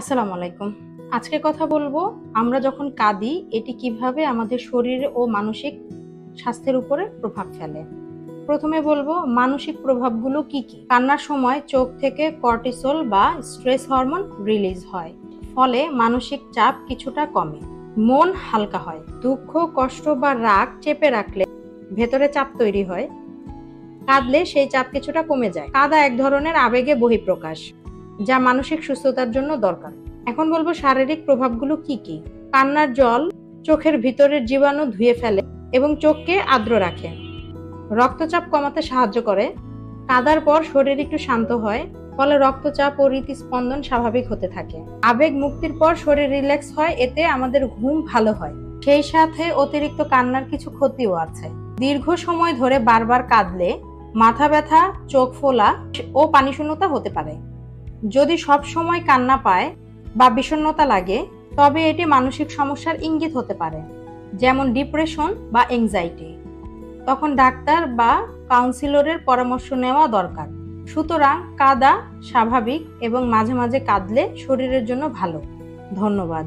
আসসালামু আলাইকুম। আজকে কথা বলবো আমরা যখন কাঁদি এটি কিভাবে আমাদের শরীর ও মানসিক স্বাস্থ্যের উপরে প্রভাব ফেলে। প্রথমে বলবো মানসিক প্রভাবগুলো কি কি। কান্নার সময় চোখ থেকে কর্টিসল বা স্ট্রেস হরমোন রিলিজ হয়, ফলে মানসিক চাপ কিছুটা কমে। মন হালকা হয়। দুঃখ, কষ্ট বা রাগ চেপে রাখলে ভেতরে চাপ তৈরি হয়, কাঁদলে সেই চাপ কিছুটা কমে যায়। কাঁদা এক ধরনের আবেগে বহিঃপ্রকাশ, যা মানসিক সুস্থতার জন্য দরকার। এখন বলবো শারীরিক প্রভাবগুলো কি কি। কান্নার জল চোখের ভিতরের জীবাণু ধুয়ে ফেলে এবং চোখকে আর্দ্র রাখে। রক্তচাপ কমাতে সাহায্য করে। কাঁদার পর শরীর একটু শান্ত হয়, ফলে রক্তচাপ ও হৃদস্পন্দন স্বাভাবিক হতে থাকে। আবেগ মুক্তির পর শরীর রিল্যাক্স হয়, এতে আমাদের ঘুম ভালো হয়। সেই সাথে অতিরিক্ত কান্নার কিছু ক্ষতিও আছে। দীর্ঘ সময় ধরে বারবার কাঁদলে মাথা ব্যথা, চোখ ফোলা ও পানিশূন্যতা হতে পারে। যদি সব সময় কান্না পায় বা বিষণ্ণতা লাগে, তবে এটি মানসিক সমস্যার ইঙ্গিত হতে পারে, যেমন ডিপ্রেশন বা এংজাইটি। তখন ডাক্তার বা কাউন্সিলরের পরামর্শ নেওয়া দরকার। সুতরাং কাঁদা স্বাভাবিক এবং মাঝে মাঝে কাঁদলে শরীরের জন্য ভালো। ধন্যবাদ।